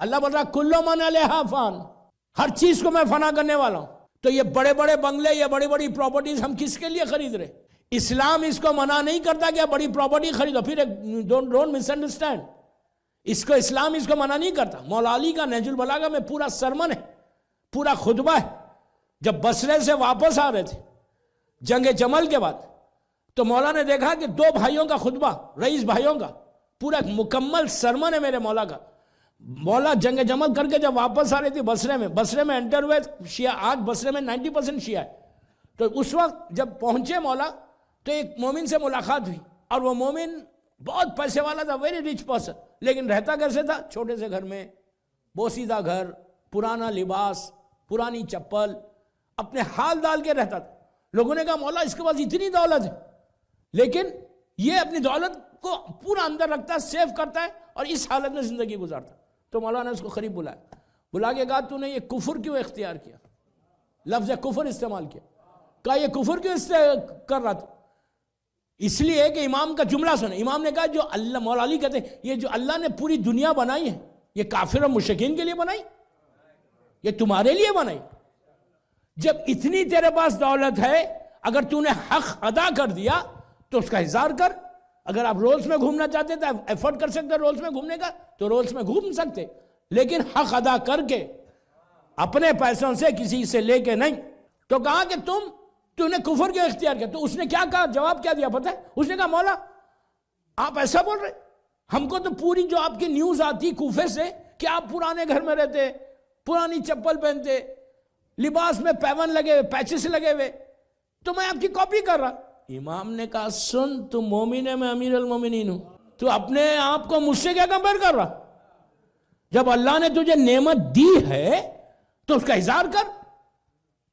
اللہ بول رہا کلو من علیہا فان، ہر چیز کو میں فنا کرنے والا ہوں. تو یہ بڑے بڑے بنگلے، یہ بڑی بڑی پراپرٹیز ہم کس کے لیے خرید رہے؟ اسلام اس کو منع نہیں کرتا کہ بڑی پراپرٹی خریدو. پھر ڈونٹ مس انڈرسٹینڈ، اس کو اسلام اس کو منع نہیں کرتا. مولا علی کا نہج البلاغہ میں پورا سرمن ہے، پورا خطبہ ہے. جب بصرے سے واپس آ رہے تھے جنگ جمل کے بعد، تو مولا نے دیکھا کہ دو بھائیوں کا خطبہ، رئیس بھائیوں کا پورا ایک مکمل سرمن ہے میرے مولا کا. مولا جنگ جمل کر کے جب واپس آ رہی تھی بصرے میں انٹر ہوئے شیعہ. آج بصرے میں 90% شیعہ ہے. تو اس وقت جب پہنچے مولا تو ایک مومن سے ملاقات ہوئی، اور وہ مومن بہت پیسے والا تھا، ویری ریچ پرسن. لیکن رہتا کیسے تھا؟ چھوٹے سے گھر میں، بوسیدہ گھر، پرانا لباس، پرانی چپل، اپنے حال ڈال کے رہتا تھا. لوگوں نے کہا مولا اس کے پاس اتنی دولت ہے، لیکن یہ اپنی دولت کو پورا اندر رکھتا ہے، سیو کرتا ہے، اور اس حالت میں زندگی گزارتا. تو مولا نے اس کو قریب بلا کے کہا تو نے یہ کفر کیوں اختیار کیا؟ لفظ کفر استعمال کیا. کہا یہ کفر کیوں کر رہا تھا؟ اس لیے کہ امام کا جملہ سنے. امام نے کہا جو اللہ، مولا علی کہتے ہیں یہ جو اللہ نے پوری دنیا بنائی ہے، یہ کافر اور مشرکین کے لیے بنائی، یہ تمہارے لیے بنائی. جب اتنی تیرے پاس دولت ہے، اگر تو نے حق ادا کر دیا تو اس کا اظہار کر. اگر آپ رولز میں گھومنا چاہتے تو ایفرٹ کر سکتے رولز میں گھومنے کا، تو رولز میں گھوم سکتے، لیکن حق ادا کر کے، اپنے پیسوں سے، کسی سے لے کے نہیں. تو کہا کہ تو نے کفر کیوں اختیار کیا؟ تو اس نے کیا کہا، جواب کیا دیا پتہ ہے؟ اس نے کہا مولا آپ ایسا بول رہے، ہم کو تو پوری جو آپ کی نیوز آتی کوفے سے کہ آپ پرانے گھر میں رہتے، پرانی چپل پہنتے، لباس میں پیون لگے ہوئے، پیچز لگے ہوئے، تو میں آپ کی کاپی کر رہا. امام نے کہا سن، تو مومن ہے، میں امیر المومنین ہوں، تو اپنے آپ کو مجھ سے کیا کمپیئر کر رہا؟ جب اللہ نے تجھے نعمت دی ہے تو اس کا اظہار کر،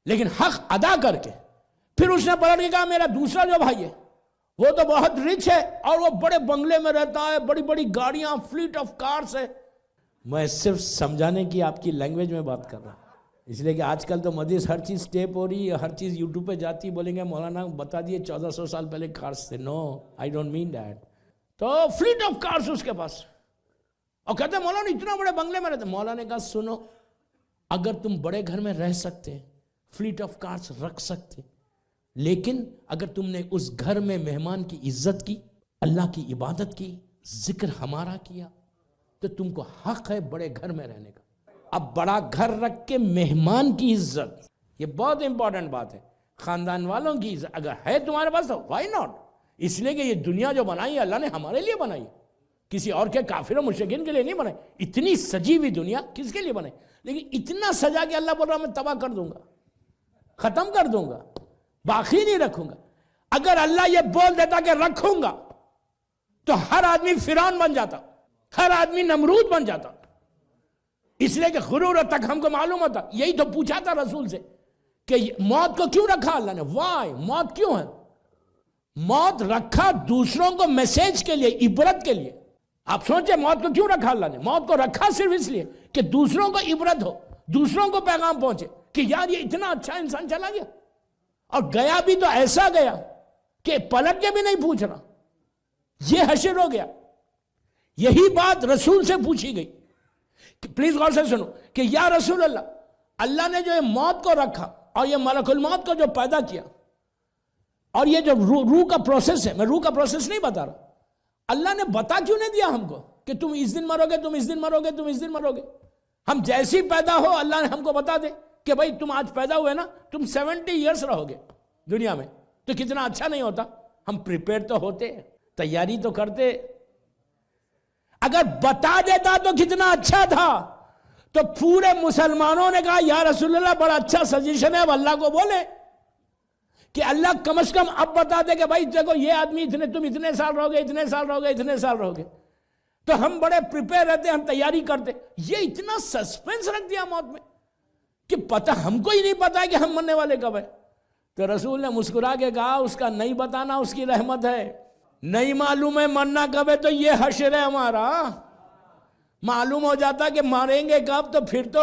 لیکن حق ادا کر کے. پھر اس نے پلٹ کے کہا میرا دوسرا جو بھائی ہے وہ تو بہت ریچ ہے، اور وہ بڑے بنگلے میں رہتا ہے، بڑی بڑی گاڑیاں، فلیٹ آف کارز ہے. میں صرف سمجھانے کی آپ کی لینگویج میں بات کر رہا ہوں، اس لیے کہ آج کل تو مدیس ہر چیز ٹیپ ہو رہی ہے، ہر چیز یوٹیوب پہ جاتی، بولیں گے مولانا بتا دیے 1400 سال پہلے کارز تھے. نو، آئی ڈونٹ مین دیٹ. تو فلیٹ آف کارز اس کے پاس، اور کہتے ہیں مولانا اتنا بڑے بنگلے میں رہتے. مولانا نے کہا سنو، اگر تم بڑے گھر میں رہ سکتے، فلیٹ آف کارز رکھ سکتے، لیکن اگر تم نے اس گھر میں مہمان کی عزت کی، اللہ کی عبادت کی، ذکر ہمارا کیا، تو تم کو حق ہے بڑے گھر میں رہنے کا. اب بڑا گھر رکھ کے مہمان کی عزت، یہ بہت امپورٹنٹ بات ہے. خاندان والوں کی عزت اگر ہے تمہارے پاس تو وائی ناٹ. اس لیے کہ یہ دنیا جو بنائی ہے اللہ نے ہمارے لیے بنائی، کسی اور کے کافر و مشرکین کے لیے نہیں بنائی. اتنی سجی ہوئی دنیا کس کے لیے بنائی؟ لیکن اتنا سجا کہ اللہ بول رہا میں تباہ کر دوں گا، ختم کر دوں گا، باقی نہیں رکھوں گا. اگر اللہ یہ بول دیتا کہ رکھوں گا تو ہر آدمی فرعون بن جاتا، ہر آدمی نمرود بن جاتا. اس لیے کہ غرور تک ہم کو معلوم ہوتا. یہی تو پوچھا تھا رسول سے کہ موت کو کیوں رکھا اللہ نے؟ وائی، موت کیوں ہے؟ موت رکھا دوسروں کو میسیج کے لیے، عبرت کے لیے. آپ سوچیں موت کو کیوں رکھا اللہ نے؟ موت کو رکھا صرف اس لیے کہ دوسروں کو عبرت ہو، دوسروں کو پیغام پہنچے کہ یار یہ اتنا اچھا انسان چلا گیا، اور گیا بھی تو ایسا گیا کہ پلٹ کے بھی نہیں پوچھ رہا، یہ حشر ہو گیا. یہی بات رسول سے پوچھی گئی کہ پلیز غور سے سنو کہ یا رسول اللہ، اللہ نے جو یہ موت کو رکھا اور یہ ملک الموت کو جو پیدا کیا، اور یہ جو روح کا پروسیس ہے، میں روح کا پروسیس نہیں بتا رہا، اللہ نے بتا کیوں نہیں دیا ہم کو کہ تم اس دن مرو گے، تم اس دن مرو گے، تم اس دن مرو گے؟ ہم جیسی پیدا ہو اللہ نے ہم کو بتا دے کہ بھائی تم آج پیدا ہوئے نا، تم 70 ایئرس رہو گے دنیا میں. تو کتنا اچھا نہیں ہوتا؟ ہم پریپیئر تو ہوتے، تیاری تو کرتے. اگر بتا دیتا تو کتنا اچھا تھا. تو پورے مسلمانوں نے کہا یا رسول اللہ بڑا اچھا سجیشن ہے، اب اللہ کو بولے کہ اللہ کم از کم اب بتا دے کہ بھائی دیکھو یہ آدمی تم اتنے سال رہو گے، اتنے سال رہو گے، اتنے سال رہو گے. تو ہم بڑے پریپیئر رہتے، ہم تیاری کرتے. یہ اتنا سسپینس رکھ دیا موت میں کہ پتہ ہم کو ہی نہیں پتا کہ ہم مرنے والے کب ہے. تو رسول نے مسکرا کے کہا اس کا نہیں بتانا اس کی رحمت ہے. نہیں معلوم ہے مرنا کب ہے تو یہ حشر ہے ہمارا. معلوم ہو جاتا کہ ماریں گے کب تو پھر تو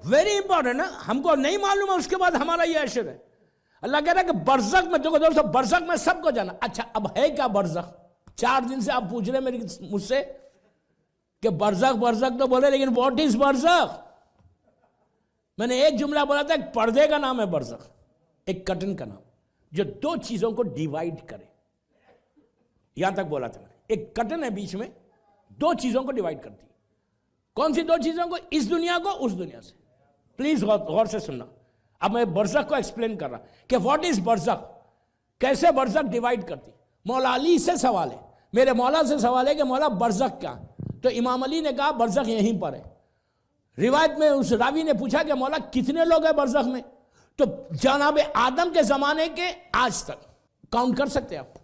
ویری امپورٹنٹ ہے. ہم کو نہیں معلوم ہے، اس کے بعد ہمارا یہ حشر ہے. اللہ کہہ رہا ہے کہ برزخ میں، دیکھو دوستو برزخ میں سب کو جانا. اچھا اب ہے کیا برزخ؟ 4 دن سے آپ پوچھ رہے مجھ سے کہ برزخ برزخ تو بولے لیکن واٹ از برزخ؟ میں نے ایک جملہ بولا تھا، ایک پردے کا نام ہے برزخ، ایک کرٹن کا نام، جو دو چیزوں کو ڈیوائیڈ کرے. یہاں تک بولا تھا میں نے. ایک کرٹن ہے بیچ میں، دو چیزوں کو ڈیوائیڈ کرتی. کون سی دو چیزوں کو؟ اس دنیا کو اس دنیا سے. پلیز غور سے سننا. اب میں برزخ کو ایکسپلین کر رہا کہ واٹ از برزخ، کیسے برزخ ڈیوائیڈ کرتی. مولا علی سے سوال ہے، میرے مولا سے سوال ہے کہ مولا برزخ کیا؟ تو امام علی نے کہا برزخ یہیں پر ہے. روایت میں اس راوی نے پوچھا کہ مولا کتنے لوگ ہیں برزخ میں؟ تو جناب آدم کے زمانے کے آج تک کاؤنٹ کر سکتے آپ.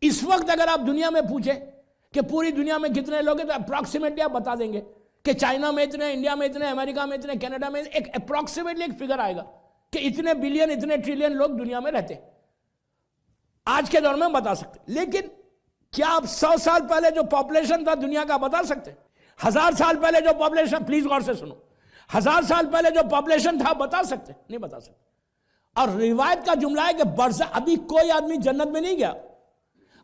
اس وقت اگر آپ دنیا میں پوچھیں کہ پوری دنیا میں کتنے لوگ ہیں تو اپروکسیمیٹلی آپ بتا دیں گے کہ چائنا میں اتنے، انڈیا میں اتنے، امریکہ میں اتنے، کینیڈا میں ایک اپروکسیمیٹلی ایک فگر آئے گا کہ اتنے بلین اتنے ٹریلین لوگ دنیا میں رہتے. آج کے دور میں ہم بتا سکتے. لیکن کیا آپ 100 سال پہلے جو پاپولیشن تھا دنیا کا بتا سکتے؟ 1000 سال پہلے جو پاپولیشن، پلیز غور سے سنو، 1000 سال پہلے جو پاپولیشن تھا بتا سکتے؟ نہیں بتا سکتے. اور روایت کا جملہ ہے کہ برزخ، ابھی کوئی آدمی جنت میں نہیں گیا.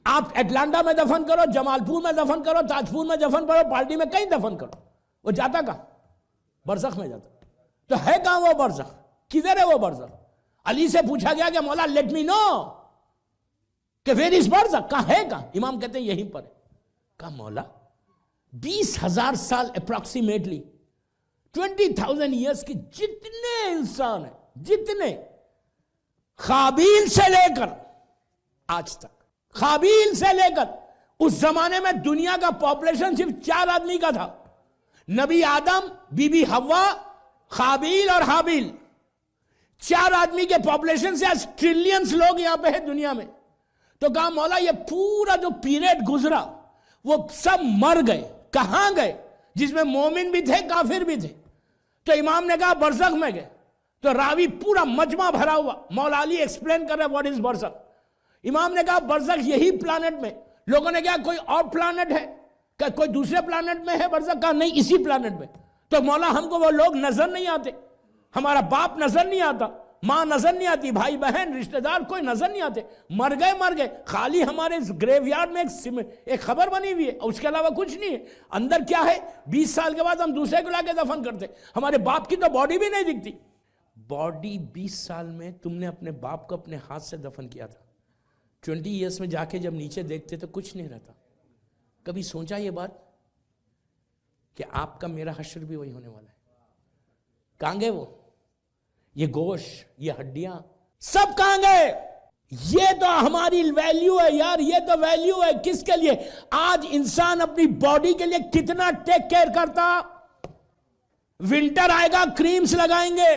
آپ اٹلانٹا میں دفن کرو، جمال پور میں دفن کرو، تاج پور میں دفن کرو، پارٹی میں کہیں دفن کرو، وہ جاتا کہاں؟ برزخ میں جاتا. تو ہے کہاں وہ برزخ؟ کدھر ہے وہ برزخ؟ علی سے پوچھا گیا کہ مولا لیٹ می نو کہ ویئر از برزخ، کہاں ہے کہاں؟ امام کہتے ہیں یہیں پر ہے. کہا مولا 20,000 سال اپروکسیمیٹلی 20,000 ایئرس کی جتنے انسان ہیں، جتنے قابیل سے لے کر آج تک، قابیل سے لے کر اس زمانے میں دنیا کا پاپولیشن صرف 4 آدمی کا تھا. نبی آدم، بی بی حوا، قابیل اور حابیل. 4 آدمی کے پاپولیشن سے آج ٹریلینز لوگ یہاں پہ ہیں دنیا میں. تو کہا مولا یہ پورا جو پیریڈ گزرا وہ سب مر گئے. کہاں گئے؟ جس میں مومن بھی تھے کافر بھی تھے. تو امام نے کہا برزخ میں گئے. تو راوی پورا مجمع بھرا ہوا، مولا علی ایکسپلین کر رہے واٹ از برزخ. امام نے کہا برزخ یہی پلانٹ میں. لوگوں نے کہا کوئی اور پلانٹ ہے، کہ کوئی دوسرے پلانٹ میں ہے برزخ؟ کہا نہیں، اسی پلانٹ میں. تو مولا ہم کو وہ لوگ نظر نہیں آتے، ہمارا باپ نظر نہیں آتا، ماں نظر نہیں آتی، بھائی بہن رشتہ دار کوئی نظر نہیں آتے، مر گئے. خالی ہمارے گریو یارڈ میں ایک خبر بنی ہوئی ہے، اس کے علاوہ کچھ نہیں ہے. اندر کیا ہے؟ 20 سال کے بعد ہم دوسرے کو لا کے دفن کرتے. ہمارے باپ کی تو باڈی بھی نہیں دکھتی. باڈی 20 سال میں تم نے اپنے باپ کو اپنے ہاتھ سے دفن کیا تھا. 20 ایئرس میں جا کے جب نیچے دیکھتے تو کچھ نہیں رہتا. کبھی سوچا یہ بات کہ آپ کا میرا حشر بھی وہی ہونے والا ہے؟ کہاں گئے وہ؟ یہ گوشت، یہ ہڈیاں سب کہاں گئے؟ یہ تو ہماری ویلیو ہے یار، یہ تو ویلیو ہے. کس کے لیے؟ آج انسان اپنی باڈی کے لیے کتنا ٹیک کیئر کرتا. ونٹر آئے گا کریمز لگائیں گے.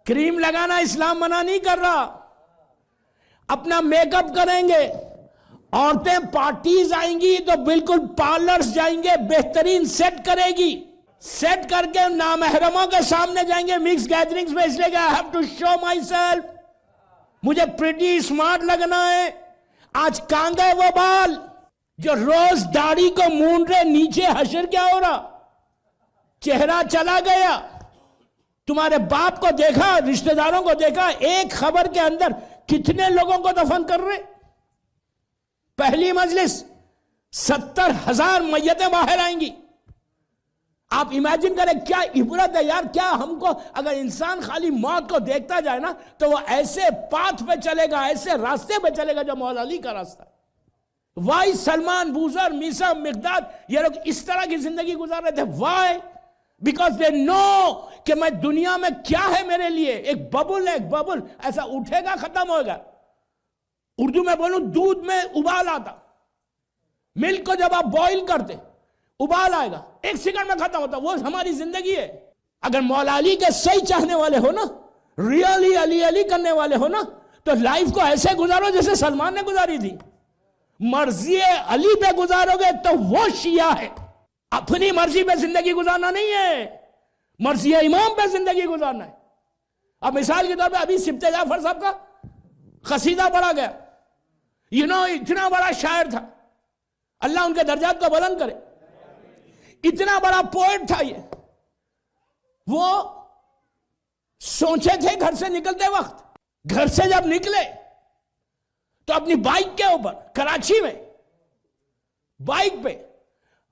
کریم لگانا اسلام منع نہیں کر رہا. اپنا میک اپ کریں گے. عورتیں پارٹیز آئیں گی تو بالکل پارلرز جائیں گے، بہترین سیٹ کرے گی، سیٹ کر کے نامحرموں کے سامنے جائیں گے مکس گیدرنگز میں، اس لیے کہ I have to show myself، مجھے پریٹی سمارٹ لگنا ہے. آج کہاں گئے وہ بال جو روز داڑھی کو مونڈ رہے؟ نیچے حشر کیا ہو رہا؟ چہرہ چلا گیا. تمہارے باپ کو دیکھا، رشتہ داروں کو دیکھا، ایک خبر کے اندر کتنے لوگوں کو دفن کر رہے. پہلی مجلس 70,000 میتیں باہر آئیں گی. آپ امیجن کریں کیا عبرت ہے یار. کیا ہم کو اگر انسان خالی موت کو دیکھتا جائے نا تو وہ ایسے پاتھ پہ چلے گا، ایسے راستے پہ چلے گا جو مولا علی کا راستہ. وائی سلمان، بوزر، میسا، مقداد، یہ لوگ اس طرح کی زندگی گزار رہے تھے. وائی؟ بیکاز دے نو کہ میں دنیا میں کیا ہے میرے لیے. ایک ببل ہے، ایک ببل ایسا اٹھے گا ختم ہوگا. اردو میں بولوں دودھ میں ابال آتا، ملک کو جب آپ بوائل کرتے ابال آئے گا، 1 سیکنڈ میں ختم ہوتا. وہ ہماری زندگی ہے. اگر مولا علی کے صحیح چاہنے والے ہو نا، ریئلی علی علی کرنے والے ہو نا، تو لائف کو ایسے گزارو جیسے سلمان نے گزاری تھی. مرضی علی پہ گزارو گے تو وہ شیعہ ہے. اپنی مرضی پہ زندگی گزارنا نہیں ہے، مرضی امام پہ زندگی گزارنا ہے. اب مثال کے طور پہ ابھی سبط جعفر صاحب کا قصیدہ پڑھا گیا. اتنا بڑا شاعر تھا، اللہ ان کے درجات کو بلند کرے. اتنا بڑا پوئٹ تھا یہ. وہ سوچے تھے گھر سے نکلتے وقت، گھر سے جب نکلے تو اپنی بائک کے اوپر کراچی میں بائک پہ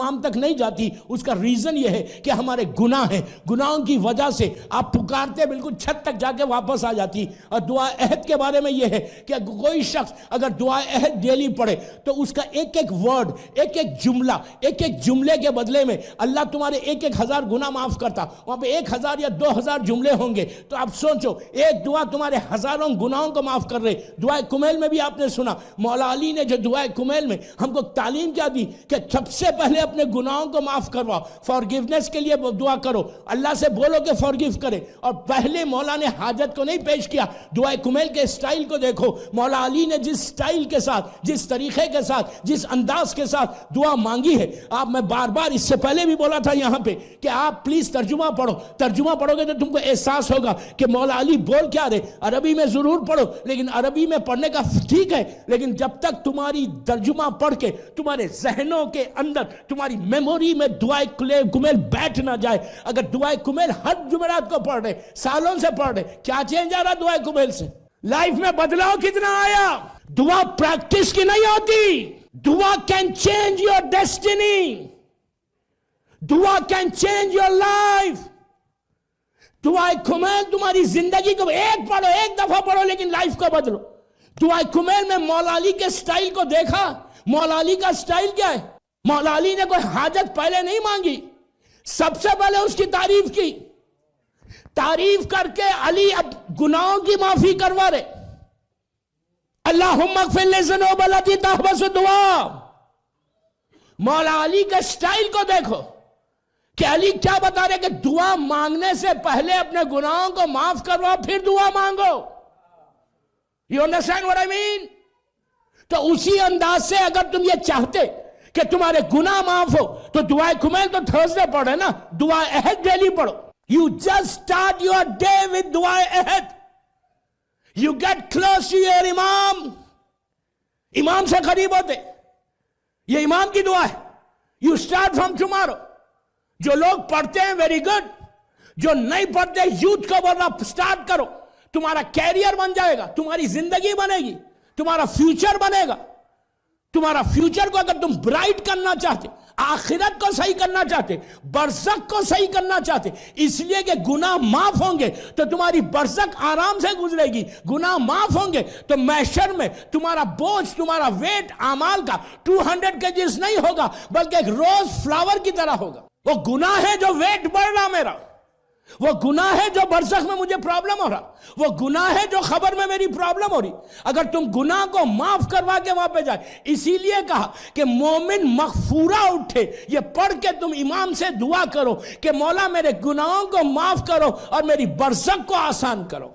امام تک نہیں جاتی، اس کا ریزن یہ ہے کہ ہمارے گناہ ہیں، گناہوں کی وجہ سے آپ پکارتے بالکل چھت تک جا کے واپس آ جاتی۔ اور دعا عہد کے بارے میں یہ ہے کہ کوئی شخص اگر دعا عہد ڈیلی پڑھے تو اس کا ایک ایک ورڈ، ایک ایک جملہ، ایک ایک جملے کے بدلے میں اللہ تمہارے ایک ایک ہزار گناہ معاف کرتا۔ وہاں پہ 1000 یا 2000 جملے ہوں گے، تو آپ سوچو ایک دعا تمہارے ہزاروں گناہوں کو معاف کر رہے۔ دعائے کمیل میں بھی آپ نے سنا، مولا علی نے جو دعائے کمیل میں ہم کو تعلیم کیا دی کہ سب سے پہلے اپنے گناہوں کو معاف کرواؤ، فارگیونیس کے لیے دعا کرو، اللہ سے بولو کہ فارگیو کرے۔ اور پہلے مولا نے حاجت کو نہیں پیش کیا، دعائے کمیل کے اسٹائل کو دیکھو، مولا علی نے جس اسٹائل کے ساتھ، جس طریقے کے ساتھ، جس انداز کے ساتھ دعا مانگی ہے۔ آپ میں بار بار اس سے پہلے بھی بولا تھا یہاں پہ کہ آپ پلیز ترجمہ پڑھو، ترجمہ پڑھو گے تو تم کو احساس ہوگا کہ مولا علی بول کیا رہے۔ عربی میں ضرور پڑھو، لیکن عربی میں پڑھنے کا ٹھیک ہے، لیکن جب تک تمہاری ترجمہ پڑھ کے تمہارے ذہنوں کے اندر، تمہاری میموری میں دعائے کمیل بیٹھ نہ جائے۔ اگر دعائے کمیل ہر جمعرات کو پڑھ رہے، سالوں سے پڑھ رہے، کیا چینج آ رہا دعائے کمیل سے؟ لائف میں بدلاؤ کتنا آیا؟ دعا پریکٹس کی نہیں ہوتی، دعا کین چینج یور ڈیسٹینی، دعا کین چینج یور لائف۔ دعائے کمیل تمہاری زندگی کو ایک پڑھو، ایک دفعہ پڑھو، لیکن لائف کو بدلو۔ دعائے کمیل میں مولا علی کے سٹائل کو دیکھا۔ مولا علی کا سٹائل کیا ہے؟ مولا علی نے کوئی حاجت پہلے نہیں مانگی، سب سے پہلے اس کی تعریف کی، تعریف کر کے علی اب گناہوں کی معافی کروا رہے۔ اللہم اغفر لذنوب التی تحبس دعا۔ مولا علی کے سٹائل کو دیکھو کہ علی کیا بتا رہے کہ دعا مانگنے سے پہلے اپنے گناہوں کو معاف کرواؤ پھر دعا مانگو۔ You understand what I mean؟ تو اسی انداز سے اگر تم یہ چاہتے کہ تمہارے گناہ معاف ہو تو دعائے کمیل تو تھرسڈے پڑھے نا، دعائے عہد ڈیلی پڑھو۔ You just start your day with دعائے عہد۔ You get close to your امام، امام سے قریب ہوتے، یہ امام کی دعا ہے۔ You start from tomorrow۔ جو لوگ پڑھتے ہیں ویری گڈ، جو نہیں پڑھتے یوتھ کو بولنا سٹارٹ کرو، تمہارا کیریئر بن جائے گا، تمہاری زندگی بنے گی، تمہارا فیوچر بنے گا۔ تمہارا فیوچر کو اگر تم برائٹ کرنا چاہتے، آخرت کو صحیح کرنا چاہتے، برزخ کو صحیح کرنا چاہتے، اس لیے کہ گناہ معاف ہوں گے تو تمہاری برزخ آرام سے گزرے گی، گناہ معاف ہوں گے تو محشر میں تمہارا بوجھ، تمہارا ویٹ اعمال کا 200 kgs نہیں ہوگا، بلکہ ایک روز فلاور کی طرح ہوگا۔ وہ گناہ ہے جو ویٹ بڑھ رہا میرا، وہ گناہ ہے جو برزخ میں مجھے پرابلم ہو رہا، وہ گناہ ہے جو خبر میں میری پرابلم ہو رہی۔ اگر تم گناہ کو معاف کروا کے وہاں پہ جائے، اسی لیے کہا کہ مومن مغفورہ اٹھے، یہ پڑھ کے تم امام سے دعا کرو کہ مولا میرے گناہوں کو معاف کرو اور میری برزخ کو آسان کرو۔